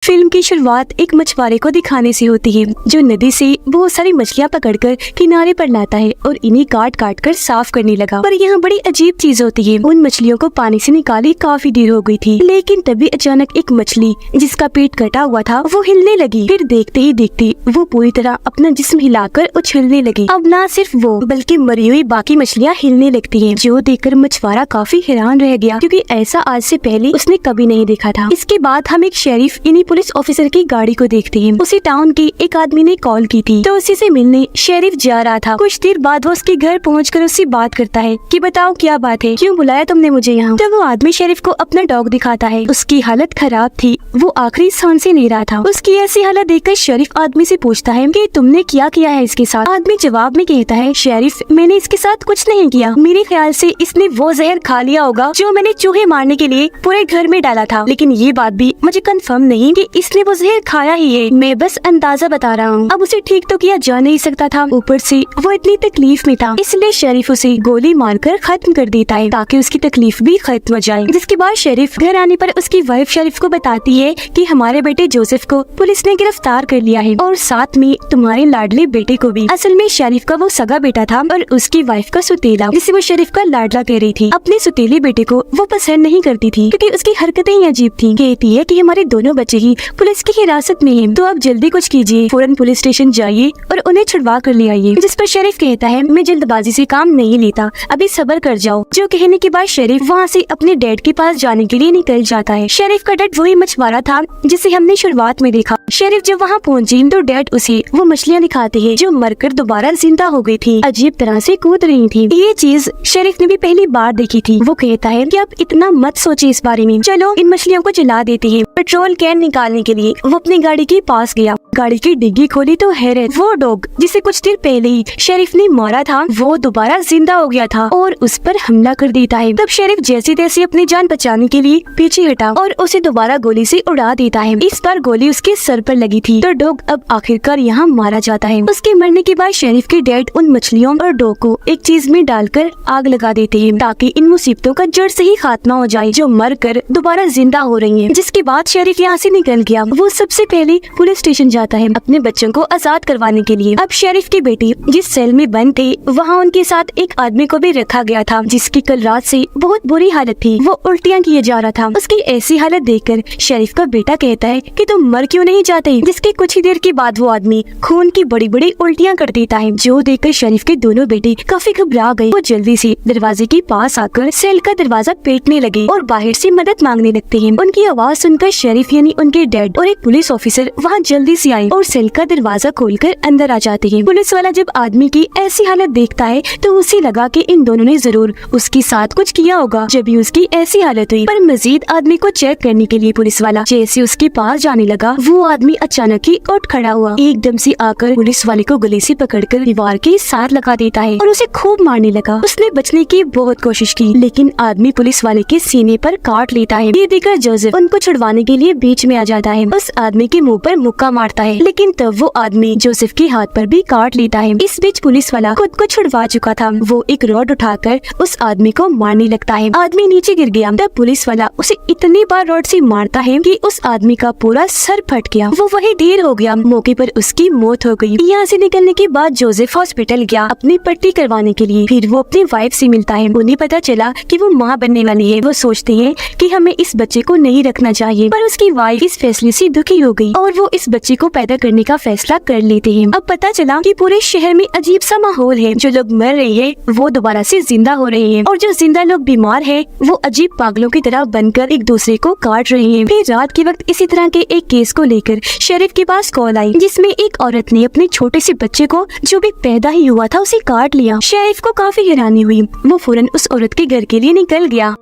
Film की शुरुआत एक मछुआरे को दिखाने से होती है जो नदी से बहुत सारी मछलियां पकड़कर किनारे पर लाता है और इन्हें काट काट कर साफ करने लगा। पर यहाँ बड़ी अजीब चीज होती है। उन मछलियों को पानी से निकाले काफी देर हो गई थी, लेकिन तभी अचानक एक मछली जिसका पेट कटा हुआ था वो हिलने लगी। फिर देखते ही देखते वो पूरी तरह अपना जिस्म हिलाकर उछलने लगी। अब न सिर्फ वो बल्कि मरी हुई बाकी मछलियाँ हिलने लगती है, जो देखकर मछुआरा काफी हैरान रह गया क्योंकि ऐसा आज से पहले उसने कभी नहीं देखा था। इसके बाद हम एक शेरिफ यानी पुलिस ऑफिसर की गाड़ी को देखते हैं। उसी टाउन के एक आदमी ने कॉल की थी तो उसी से मिलने शेरिफ जा रहा था। कुछ देर बाद वो उसके घर पहुंचकर उससे बात करता है कि बताओ क्या बात है, क्यों बुलाया तुमने मुझे यहाँ। तो वो आदमी शेरिफ को अपना डॉग दिखाता है। उसकी हालत खराब थी, वो आखिरी सांस ही ले रहा था। उसकी ऐसी हालत देखकर शेरिफ आदमी से पूछता है कि तुमने क्या किया है इसके साथ। आदमी जवाब में कहता है, शेरिफ मैंने इसके साथ कुछ नहीं किया, मेरे ख्याल से इसने वो जहर खा लिया होगा जो मैंने चूहे मारने के लिए पूरे घर में डाला था, लेकिन ये बात भी मुझे कंफर्म नहीं कि इसने वो जहर खाया ही है, मैं बस अंदाजा बता रहा हूँ। अब उसे ठीक तो किया जा नहीं सकता था, ऊपर से वो इतनी तकलीफ में था, इसलिए शेरिफ उसे गोली मारकर खत्म कर देता है ताकि उसकी तकलीफ भी खत्म हो जाए। जिसके बाद शेरिफ घर आने पर उसकी वाइफ शेरिफ को बताती है कि हमारे बेटे जोसेफ को पुलिस ने गिरफ्तार कर लिया है और साथ में तुम्हारे लाडले बेटे को भी। असल में शेरिफ का वो सगा बेटा था और उसकी वाइफ का सुतेला, जिसे वो शेरिफ का लाडला कह रही थी। अपने सुतेले बेटे को वो पसंद नहीं करती थी क्योंकि उसकी हरकतें ही अजीब थी। कहती है कि हमारे दोनों बच्चे ही पुलिस की हिरासत में हैं, तो आप जल्दी कुछ कीजिए, फौरन पुलिस स्टेशन जाइए और उन्हें छुड़वा कर ले आइए। जिस पर शेरिफ कहता है, मैं जल्दबाजी से काम नहीं लेता, अभी सब्र कर जाओ। जो कहने के बाद शेरिफ वहाँ से अपने डैड के पास जाने के लिए निकल जाता है। शेरिफ का डैड वही मछुआरा था जिसे हमने शुरुआत में देखा। शेरिफ जब वहाँ पहुँची तो डैड उसे वो मछलियाँ दिखाते हैं जो मरकर दोबारा जिंदा हो गई थी, अजीब तरह से कूद रही थी। ये चीज शेरिफ ने भी पहली बार देखी थी। वो कहता है कि आप इतना मत सोचिए इस बारे में, चलो इन मछलियों को जला देते हैं। पेट्रोल कैन निकालने के लिए वो अपनी गाड़ी के पास गया, गाड़ी की डिग्गी खोली तो हैरत, वो डॉग जिसे कुछ देर पहले ही शेरिफ ने मारा था वो दोबारा जिंदा हो गया था और उस पर हमला कर देता है। तब शेरिफ जैसे तैसे अपनी जान बचाने के लिए पीछे हटा और उसे दोबारा गोली से उड़ा देता है। इस बार गोली उसके सर पर लगी थी तो डॉग अब आखिरकार यहाँ मारा जाता है। उसके मरने के बाद शेरिफ के डैड उन मछलियों और डॉग को एक चीज में डालकर आग लगा देते हैं ताकि इन मुसीबतों का जड़ से ही खात्मा हो जाए जो मर कर दोबारा जिंदा हो रही है। जिसके बाद शेरिफ यहाँ से निकल गया। वो सबसे पहले पुलिस स्टेशन जाता है अपने बच्चों को आजाद करवाने के लिए। अब शेरिफ के बेटे जिस सेल में बंद थे वहाँ उनके साथ एक आदमी को भी रखा गया था जिसकी कल रात से बहुत बुरी हालत थी, वो उल्टियाँ किए जा रहा था। उसकी ऐसी हालत देखकर शेरिफ का बेटा कहता है कि तुम मर क्यों नहीं जाते। जिसके कुछ ही देर के बाद वो आदमी खून की बड़ी बड़ी उल्टियाँ कर देता है, जो देखकर शेरिफ के दोनों बेटे काफी घबरा गए। वो जल्दी से दरवाजे के पास आकर सेल का दरवाजा पीटने लगे और बाहर से मदद मांगने लगते हैं। उनकी आवाज सुनकर शेरिफ यानी उनके डैड और एक पुलिस ऑफिसर वहाँ जल्दी से आए और सेल का दरवाजा खोलकर अंदर आ जाते हैं। पुलिस वाला जब आदमी की ऐसी हालत देखता है तो उसे लगा कि इन दोनों ने जरूर उसके साथ कुछ किया होगा जब भी उसकी ऐसी हालत हुई। पर मजीद आदमी को चेक करने के लिए पुलिस वाला जैसे उसके पास जाने लगा वो आदमी अचानक ही उठ खड़ा हुआ, एकदम से आकर पुलिस वाले को गले से पकड़कर दीवार के साथ लगा देता है और उसे खूब मारने लगा। उसने बचने की बहुत कोशिश की लेकिन आदमी पुलिस वाले के सीने पर काट लेता है। ये देखकर जोसेफ उनको छुड़वाने के लिए बीच में आ जाता है, उस आदमी के मुंह पर मुक्का मारता है, लेकिन तब वो आदमी जोसेफ के हाथ पर भी काट लेता है। इस बीच पुलिस वाला खुद को छुड़वा चुका था, वो एक रॉड उठाकर उस आदमी को मारने लगता है। आदमी नीचे गिर गया, तब पुलिस वाला उसे इतनी बार रॉड से मारता है कि उस आदमी का पूरा सर फट गया। वो वही ढेर हो गया, मौके पर उसकी मौत हो गई। यहाँ से निकलने के बाद जोसेफ हॉस्पिटल गया अपनी पट्टी करवाने के लिए। फिर वो अपनी वाइफ से मिलता है, उन्हें पता चला कि वो माँ बनने वाली है। वो सोचते हैं कि हमें इस बच्चे को नहीं रखना चाहिए, पर उसकी वाइफ इस फैसले से दुखी हो गई और वो इस बच्चे को पैदा करने का फैसला कर लेते हैं। अब पता चला कि पूरे शहर में अजीब सा माहौल है, जो लोग मर रहे हैं वो दोबारा से जिंदा हो रहे हैं और जो जिंदा लोग बीमार हैं वो अजीब पागलों की तरह बनकर एक दूसरे को काट रहे हैं। फिर रात के वक्त इसी तरह के एक केस को लेकर शेरिफ के पास कॉल आई जिसमें एक औरत ने अपने छोटे से बच्चे को जो भी पैदा ही हुआ था उसे काट लिया। शेरिफ को काफी हैरानी हुई, वो फौरन उस औरत के घर के लिए निकल गया।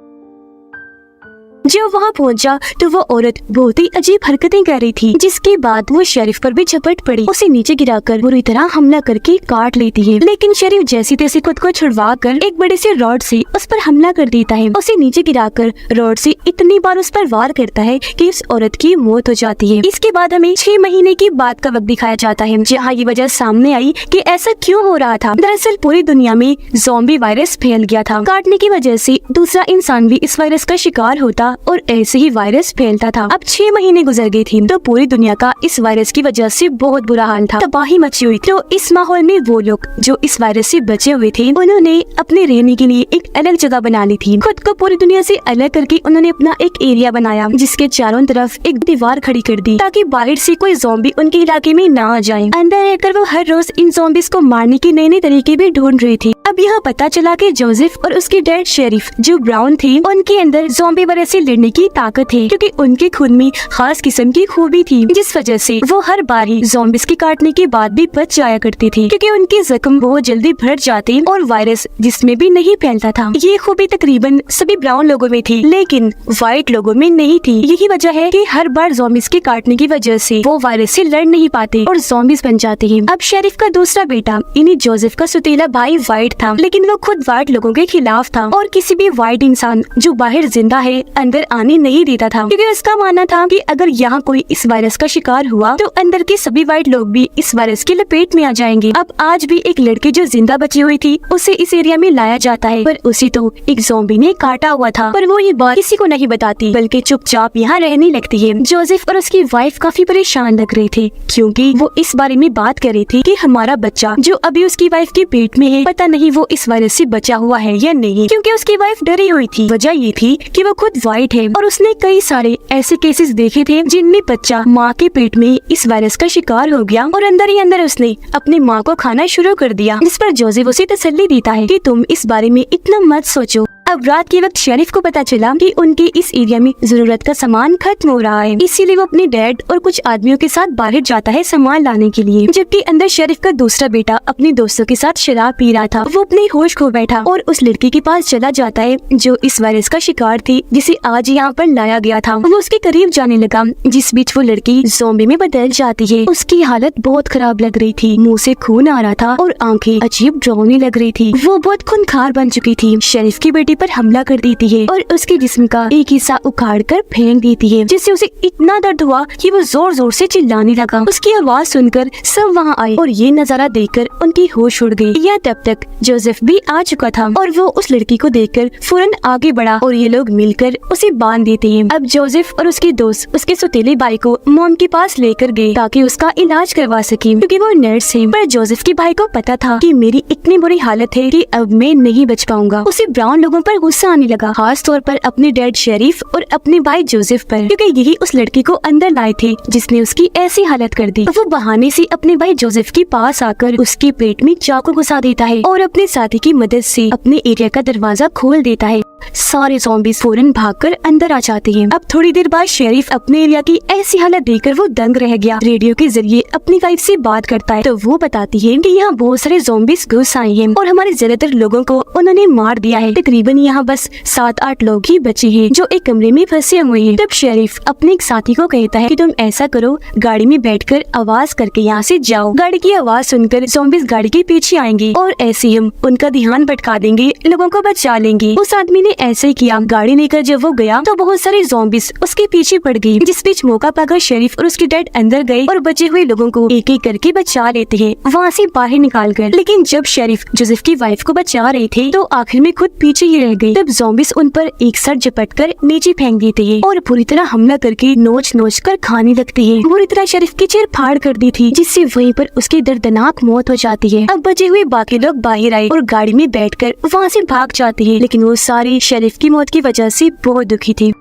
जब वहाँ पहुँचा तो वो औरत बहुत ही अजीब हरकतें कर रही थी, जिसके बाद वो शेरिफ पर भी झपट पड़ी, उसे नीचे गिराकर बुरी तरह हमला करके काट लेती है। लेकिन शेरिफ जैसे तैसे खुद को छुड़वा कर एक बड़े से रॉड से उस पर हमला कर देता है, उसे नीचे गिराकर रॉड से इतनी बार उस पर वार करता है कि उस औरत की मौत हो जाती है। इसके बाद हमें 6 महीने की बात का वक्त दिखाया जाता है जहाँ ये वजह सामने आई कि ऐसा क्यों हो रहा था। दरअसल पूरी दुनिया में ज़ॉम्बी वायरस फैल गया था, काटने की वजह से दूसरा इंसान भी इस वायरस का शिकार होता और ऐसे ही वायरस फैलता था। अब 6 महीने गुजर गए थे तो पूरी दुनिया का इस वायरस की वजह से बहुत बुरा हाल था, तबाही मची हुई थी। तो इस माहौल में वो लोग जो इस वायरस से बचे हुए थे उन्होंने अपने रहने के लिए एक अलग जगह बना ली थी। खुद को पूरी दुनिया से अलग करके उन्होंने अपना एक एरिया बनाया जिसके चारों तरफ एक दीवार खड़ी कर दी ताकि बाहर से कोई ज़ॉम्बी उनके इलाके में ना आ जाए। अंदर रहकर वो हर रोज इन ज़ॉम्बीज़ को मारने के नए नए तरीके भी ढूंढ रही थी। अब यहाँ पता चला कि जोसेफ और उसके डैड शेरिफ जो ब्राउन थे उनके अंदर ज़ॉम्बी वायरस से लड़ने की ताकत है, क्योंकि उनके खून में खास किस्म की खूबी थी जिस वजह से वो हर बार ही ज़ॉम्बीज़ के काटने के बाद भी बच जाया करती थी, क्योंकि उनके जख्म बहुत जल्दी भर जाते और वायरस जिसमें भी नहीं फैलता था। ये खूबी तकरीबन सभी ब्राउन लोगों में थी लेकिन व्हाइट लोगों में नहीं थी। यही वजह है कि हर बार ज़ॉम्बीज़ के काटने की वजह से वो वायरस से लड़ नहीं पाते और ज़ॉम्बीज़ बन जाते हैं। अब शेरिफ का दूसरा बेटा यानी जोसेफ का सुतीला भाई व्हाइट था, लेकिन वो खुद व्हाइट लोगों के खिलाफ था और किसी भी व्हाइट इंसान जो बाहर जिंदा है अंदर आने नहीं देता था, क्योंकि उसका मानना था कि अगर यहाँ कोई इस वायरस का शिकार हुआ तो अंदर के सभी व्हाइट लोग भी इस वायरस की लपेट में आ जाएंगे। अब आज भी एक लड़की जो जिंदा बची हुई थी उसे इस एरिया में लाया जाता है, पर उसे तो एक ज़ॉम्बी ने काटा हुआ था, पर वो ये बात किसी को नहीं बताती बल्कि चुपचाप यहाँ रहने लगती है। जोसेफ और उसकी वाइफ काफी परेशान लग रहे थे क्योंकि वो इस बारे में बात कर रही थी कि हमारा बच्चा जो अभी उसकी वाइफ के पेट में है पता नहीं वो इस वायरस से बचा हुआ है या नहीं, क्योंकि उसकी वाइफ डरी हुई थी। वजह ये थी कि वो खुद व्हाइट है और उसने कई सारे ऐसे केसेस देखे थे जिनमें बच्चा माँ के पेट में इस वायरस का शिकार हो गया और अंदर ही अंदर उसने अपनी माँ को खाना शुरू कर दिया, जिस पर जोसेफ उसे तसल्ली देता है कि तुम इस बारे में इतना मत सोचो। अब रात के वक्त शेरिफ को पता चला कि उनके इस एरिया में जरूरत का सामान खत्म हो रहा है, इसीलिए वो अपने डैड और कुछ आदमियों के साथ बाहर जाता है सामान लाने के लिए, जबकि अंदर शेरिफ का दूसरा बेटा अपने दोस्तों के साथ शराब पी रहा था। वो अपने होश खो बैठा और उस लड़की के पास चला जाता है जो इस वायरस का शिकार थी, जिसे आज यहाँ पर लाया गया था। वो उसके करीब जाने लगा, जिस बीच वो लड़की ज़ॉम्बी में बदल जाती है। उसकी हालत बहुत खराब लग रही थी, मुँह से खून आ रहा था और आंखें अजीब डरावनी लग रही थी। वो बहुत खूंखार बन चुकी थी। शेरिफ की बेटी पर हमला कर देती है और उसके जिस्म का एक हिस्सा उखाड़ कर फेंक देती है, जिससे उसे इतना दर्द हुआ कि वो जोर जोर से चिल्लाने लगा। उसकी आवाज सुनकर सब वहाँ आए और ये नजारा देखकर उनकी होश उड़ गई। यह तब तक जोसेफ भी आ चुका था और वो उस लड़की को देखकर फौरन आगे बढ़ा और ये लोग मिलकर उसे बांध देते हैं। अब जोसेफ और उसके दोस्त उसके सौतेले भाई को मॉम के पास लेकर गए ताकि उसका इलाज करवा सके, क्योंकि वो नर्स है। पर जोसेफ के भाई को पता था कि मेरी इतनी बुरी हालत है कि अब मैं नहीं बच पाऊंगा। उसे ब्राउन लोगों पर गुस्सा आने लगा, खास तौर पर अपने डैड शेरिफ और अपने भाई जोसेफ पर, क्योंकि यही उस लड़की को अंदर लाए थे जिसने उसकी ऐसी हालत कर दी। वो बहाने से अपने भाई जोसेफ के पास आकर उसके पेट में चाकू घुसा देता है और अपने साथी की मदद से अपने एरिया का दरवाजा खोल देता है। सारे ज़ॉम्बीज़ फौरन भागकर अंदर आ जाते हैं। अब थोड़ी देर बाद शेरिफ अपने एरिया की ऐसी हालत देखकर वो दंग रह गया। रेडियो के जरिए अपनी वाइफ से बात करता है तो वो बताती है कि यहाँ बहुत सारे ज़ॉम्बीज़ घुस आए हैं और हमारे ज्यादातर लोगों को उन्होंने मार दिया है। तकरीबन यहाँ बस 7-8 लोग ही बचे हैं जो एक कमरे में फंसे हुए हैं। तब शेरिफ अपने एक साथी को कहता है कि तुम ऐसा करो, गाड़ी में बैठकर आवाज करके यहाँ से जाओ। गाड़ी की आवाज सुनकर ज़ॉम्बीज़ गाड़ी के पीछे आएंगे और ऐसे हम उनका ध्यान भटका देंगे, लोगों को बचा लेंगे। उस आदमी ने ऐसे ही किया। गाड़ी लेकर जब वो गया तो बहुत सारे ज़ॉम्बीज़ उसके पीछे पड़ गई, जिस बीच मौका पाकर शेरिफ और उसके डैड अंदर गए और बचे हुए लोगों को एक एक करके बचा लेते हैं वहाँ से बाहर निकाल कर। लेकिन जब शेरिफ जोसेफ की वाइफ को बचा रहे थे तो आखिर में खुद पीछे ही रह गई। तब ज़ॉम्बीज़ उन पर एक साथ झपट कर नीचे फेंक देते हैं और पूरी तरह हमला करके नोच नोच कर खाने लगते हैं। पूरी तरह शेरिफ की चीर फाड़ कर दी थी, जिससे वहीं पर उसकी दर्दनाक मौत हो जाती है। अब बचे हुए बाकी लोग बाहर आए और गाड़ी में बैठकर वहाँ से भाग जाते हैं, लेकिन वो सारे शेरिफ की मौत की वजह से बहुत दुखी थे।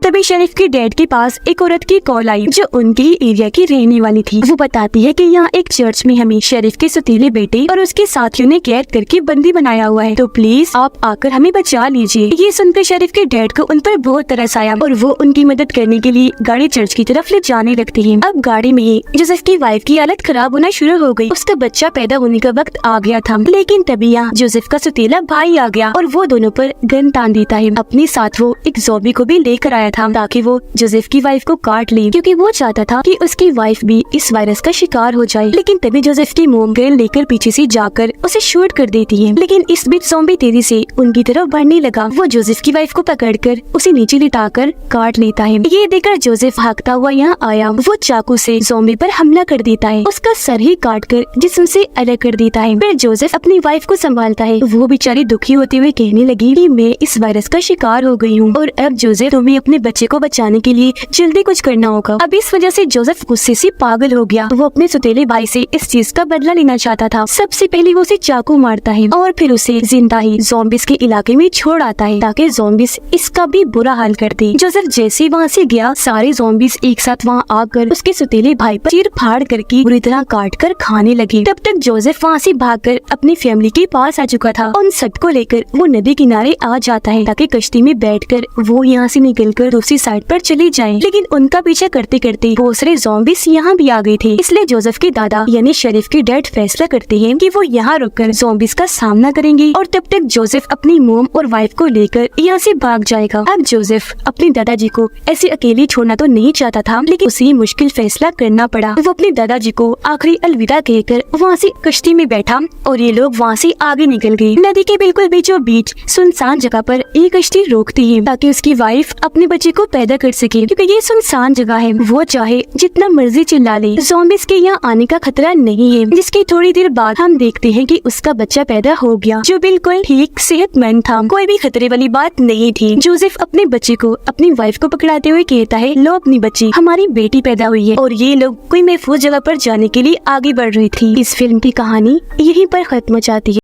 तभी शेरिफ के डैड के पास एक औरत की कॉल आई जो उनके ही एरिया की रहने वाली थी। वो बताती है कि यहाँ एक चर्च में हमें शेरिफ के सतीले बेटे और उसके साथियों ने कैद करके बंदी बनाया हुआ है, तो प्लीज आप आकर हमें बचा लीजिए। ये सुनकर शेरिफ के डैड को उन पर बहुत तरस आया और वो उनकी मदद करने के लिए गाड़ी चर्च की तरफ ले जाने लगती है। अब गाड़ी में ही जोसेफ की वाइफ की हालत खराब होना शुरू हो गई। उसका बच्चा पैदा होने का वक्त आ गया था, लेकिन तभी यहाँ जोसेफ का सतीला भाई आ गया और वो दोनों पर गन तान देता है। अपने साथ वो एक ज़ॉम्बी को भी लेकर आया था था ताकि वो जोसेफ की वाइफ को काट ले, क्योंकि वो चाहता था कि उसकी वाइफ भी इस वायरस का शिकार हो जाए। लेकिन तभी जोसेफ की मोम गन लेकर पीछे से जाकर उसे शूट कर देती है। लेकिन इस बीच ज़ॉम्बी तेजी से उनकी तरफ बढ़ने लगा। वो जोसेफ की वाइफ को पकड़कर उसे नीचे लिटाकर काट लेता है। ये देखकर जोसेफ भागता हुआ यहाँ आया। वो चाकू से ज़ॉम्बी पर हमला कर देता है, उसका सर ही काट कर जिस्म से अलग कर देता है। फिर जोसेफ अपनी वाइफ को संभालता है। वो बेचारी दुखी होते हुए कहने लगी कि मैं इस वायरस का शिकार हो गई हूँ और अब जोसेफ तुम्हें अपने बच्चे को बचाने के लिए जल्दी कुछ करना होगा। अब इस वजह से जोसेफ गुस्से से पागल हो गया। वो अपने सौतेले भाई से इस चीज का बदला लेना चाहता था। सबसे पहले वो उसे चाकू मारता है और फिर उसे जिंदा ही ज़ॉम्बीज़ के इलाके में छोड़ आता है ताकि ज़ॉम्बीज़ इसका भी बुरा हाल कर दे। जोसेफ जैसे वहाँ से गया, सारे ज़ॉम्बीज़ एक साथ वहाँ आकर उसके सौतेले भाई पर चीर फाड़ करके बुरी तरह काट कर खाने लगे। तब तक जोसेफ वहाँ से भागकर अपनी फैमिली के पास आ चुका था। उन सबको लेकर वो नदी किनारे आ जाता है ताकि कश्ती में बैठकर वो यहाँ से निकलकर दूसरी साइड पर चले जाएं। लेकिन उनका पीछा करते करते बहुत सारे ज़ॉम्बीज़ यहाँ भी आ गए थे। इसलिए जोसेफ के दादा यानी शरीफ के डैड फैसला करते हैं कि वो यहाँ रुककर ज़ॉम्बीज़ का सामना करेंगे और तब तक जोसेफ अपनी मोम और वाइफ को लेकर यहाँ से भाग जाएगा। अब जोसेफ अपने दादाजी को ऐसे अकेले छोड़ना तो नहीं चाहता था, लेकिन उसे मुश्किल फैसला करना पड़ा। वो अपने दादाजी को आखिरी अलविदा कहकर वहाँ से कश्ती में बैठा और ये लोग वहाँ से आगे निकल गए। नदी के बिल्कुल बीचों बीच सुनसान जगह पर एक कश्ती रोकती है ताकि उसकी वाइफ अपने बच्चे को पैदा कर सके, क्योंकि ये सुनसान जगह है। वो चाहे जितना मर्जी चिल्ला ले, ज़ॉम्बीज़ के यहाँ आने का खतरा नहीं है। जिसकी थोड़ी देर बाद हम देखते हैं कि उसका बच्चा पैदा हो गया जो बिल्कुल ठीक सेहतमंद था। कोई भी खतरे वाली बात नहीं थी। जोसेफ अपने बच्चे को अपनी वाइफ को पकड़ाते हुए कहता है, लो अपनी बच्ची, हमारी बेटी पैदा हुई है। और ये लोग कोई महफूज जगह पर जाने के लिए आगे बढ़ रही थी। इस फिल्म की कहानी यहीं पर खत्म हो जाती है।